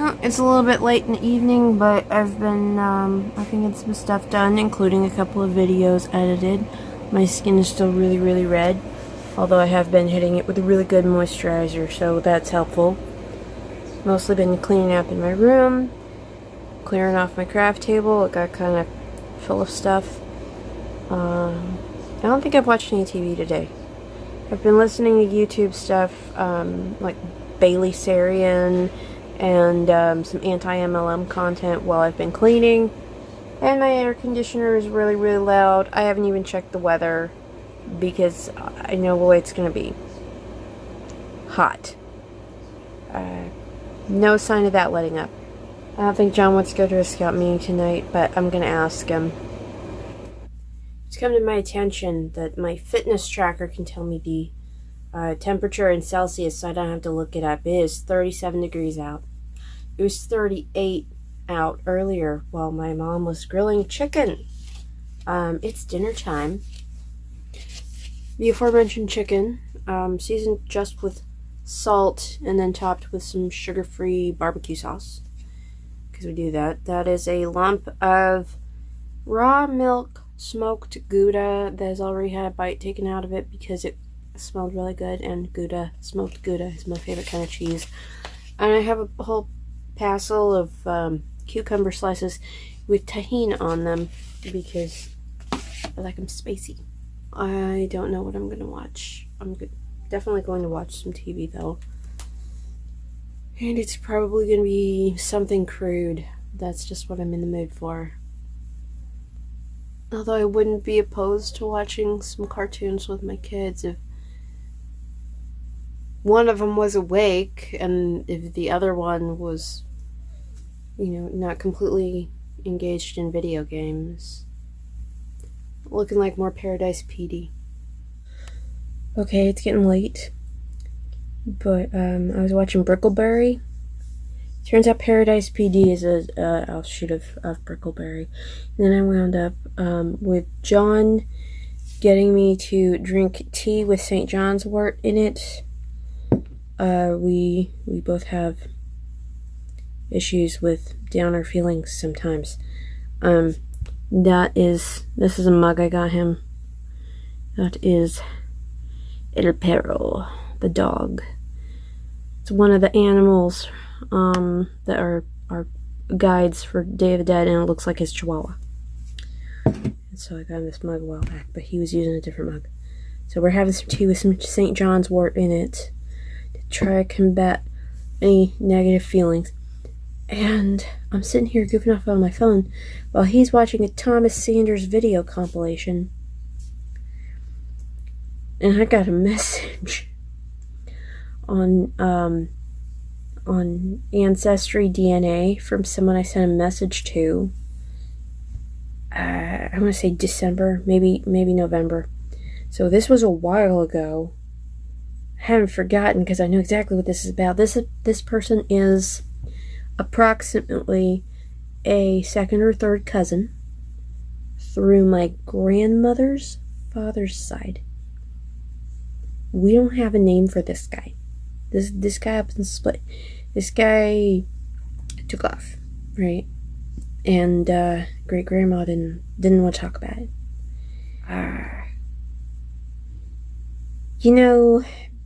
Well, it's a little bit late in the evening, but I've been, I can get some stuff done, including a couple of videos edited. My skin is still really, really red, although I have been hitting it with a really good moisturizer, so that's helpful. Mostly been cleaning up in my room, clearing off my craft table. It got kind of full of stuff. I don't think I've watched any TV today. I've been listening to YouTube stuff, like Bailey Sarian, and some anti-MLM content while I've been cleaning. And my air conditioner is really, really loud. I haven't even checked the weather because I know it's going to be hot. No sign of that letting up. I don't think John wants to go to a scout meeting tonight, but I'm going to ask him. It's come to my attention that my fitness tracker can tell me the temperature in Celsius, so I don't have to look it up. It is 37 degrees out. It was 38 out earlier while my mom was grilling chicken. It's dinner time. The aforementioned chicken, seasoned just with salt and then topped with some sugar-free barbecue sauce, because we do that. That is a lump of raw milk smoked Gouda that has already had a bite taken out of it because it smelled really good, and Gouda, smoked Gouda, is my favorite kind of cheese. And I have a whole passel of cucumber slices with tahini on them because I like them spicy. I don't know what I'm going to watch. I'm definitely going to watch some TV though. And it's probably going to be something crude. That's just what I'm in the mood for. Although I wouldn't be opposed to watching some cartoons with my kids if one of them was awake and if the other one was, not completely engaged in video games. Looking like more Paradise PD. Okay, it's getting late, but I was watching Brickleberry. Turns out Paradise PD is a offshoot of Brickleberry. And then I wound up with John getting me to drink tea with St. John's wort in it. We both have issues with downer feelings sometimes. This is a mug I got him. That is El Perro, the dog. It's one of the animals that are guides for Day of the Dead, and it looks like his chihuahua. And so I got him this mug a while back, but he was using a different mug. So we're having some tea with some St. John's wort in it to try to combat any negative feelings. And I'm sitting here goofing off on my phone while he's watching a Thomas Sanders video compilation. And I got a message on Ancestry DNA from someone I sent a message to. I want to say December, maybe November. So this was a while ago. I haven't forgotten because I know exactly what this is about. This person is approximately a second or third cousin through my grandmother's father's side. We don't have a name for this guy. This guy up and split. This guy took off, right? And great grandma didn't want to talk about it.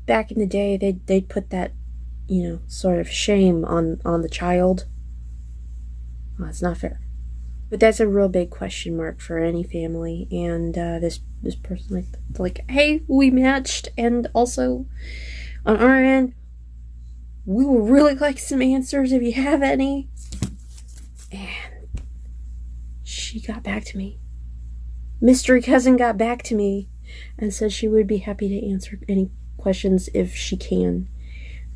Back in the day, they'd put that, sort of shame on the child. Well, it's not fair. But that's a real big question mark for any family. And this person like, hey, we matched, and also on our end, we would really like some answers if you have any. And she got back to me. Mystery cousin got back to me and said she would be happy to answer any questions if she can.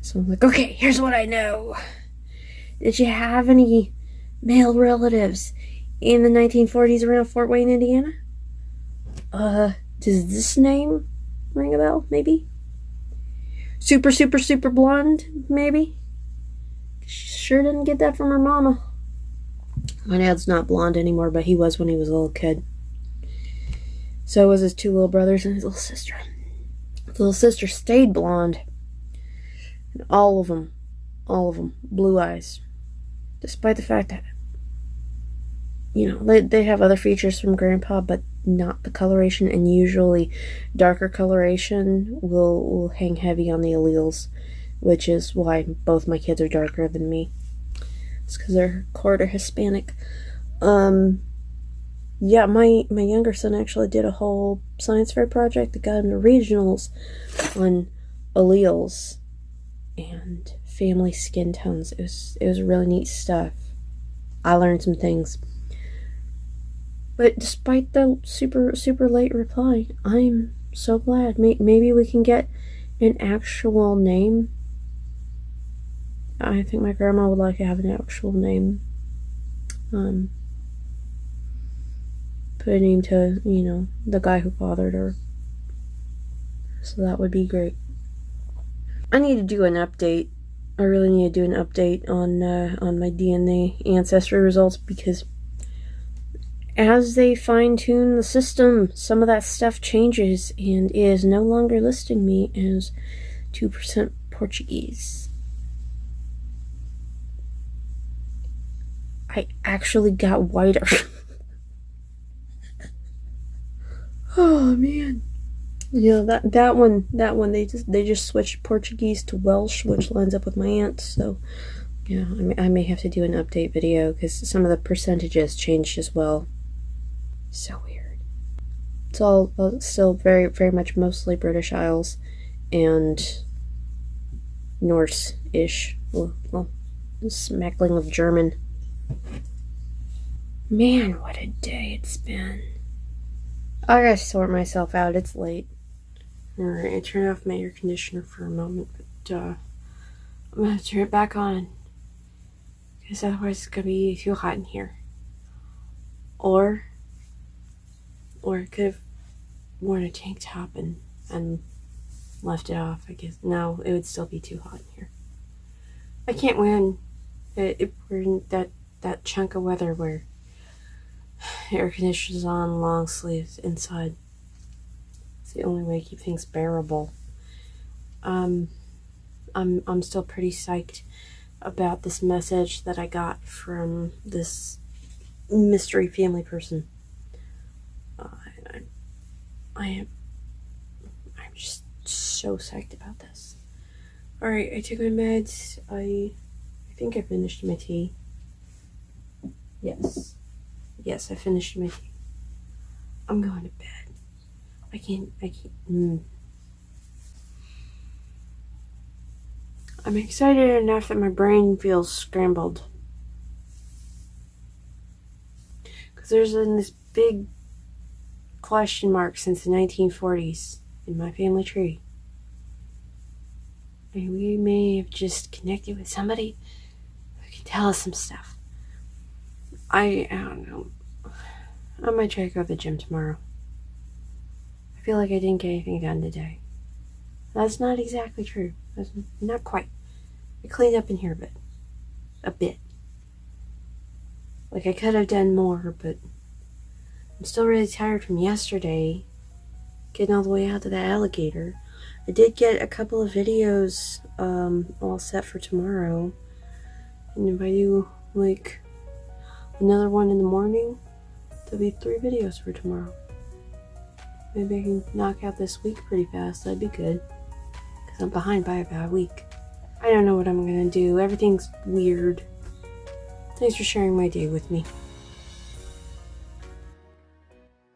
So I'm like, okay, here's what I know. Did you have any male relatives in the 1940s around Fort Wayne, Indiana? Does this name ring a bell, maybe? Super, super, super blonde, maybe? She sure didn't get that from her mama. My dad's not blonde anymore, but he was when he was a little kid. So was his two little brothers and his little sister. His little sister stayed blonde. And all of them, blue eyes. Despite the fact that, they have other features from Grandpa, but not the coloration, and usually darker coloration will hang heavy on the alleles, which is why both my kids are darker than me. It's because they're quarter Hispanic. Yeah, my younger son actually did a whole science fair project that got into regionals on alleles and family skin tones. It was really neat stuff. I learned some things. But despite the super late reply, I'm so glad. Maybe we can get an actual name. I think my grandma would like to have an actual name. Put a name to, the guy who fathered her. So that would be great. I need to do an update. I really need to do an update on my DNA ancestry results, because as they fine-tune the system, some of that stuff changes and is no longer listing me as 2% Portuguese. I actually got whiter. Oh man. That one they just switched Portuguese to Welsh, which lines up with my aunt, so yeah, I may have to do an update video because some of the percentages changed as well. So weird. It's all still very, very much mostly British Isles and Norse-ish. Well, smackling of German. Man, what a day it's been. I gotta sort myself out. It's late. Alright, I turned off my air conditioner for a moment, but I'm gonna turn it back on, because otherwise it's gonna be too hot in here. Or I could have worn a tank top and left it off, I guess. No, it would still be too hot in here. I can't win. We're in that chunk of weather where air conditioner's on, long sleeves inside. It's the only way to keep things bearable. I'm still pretty psyched about this message that I got from this mystery family person. I'm just so psyched about this. Alright, I took my meds. I think I finished my tea. Yes, I finished my tea. I'm going to bed. I can't. I'm excited enough that my brain feels scrambled. Because there's been this big question mark since the 1940s in my family tree. And we may have just connected with somebody who can tell us some stuff. I don't know. I might try to go to the gym tomorrow. I feel like I didn't get anything done today. That's not exactly true. That's not quite. I cleaned up in here a bit. Like I could have done more, but I'm still really tired from yesterday, getting all the way out to that alligator. I did get a couple of videos all set for tomorrow. And if I do like another one in the morning, there'll be 3 videos for tomorrow. Maybe I can knock out this week pretty fast. That'd be good. Because I'm behind by about a week. I don't know what I'm gonna do. Everything's weird. Thanks for sharing my day with me.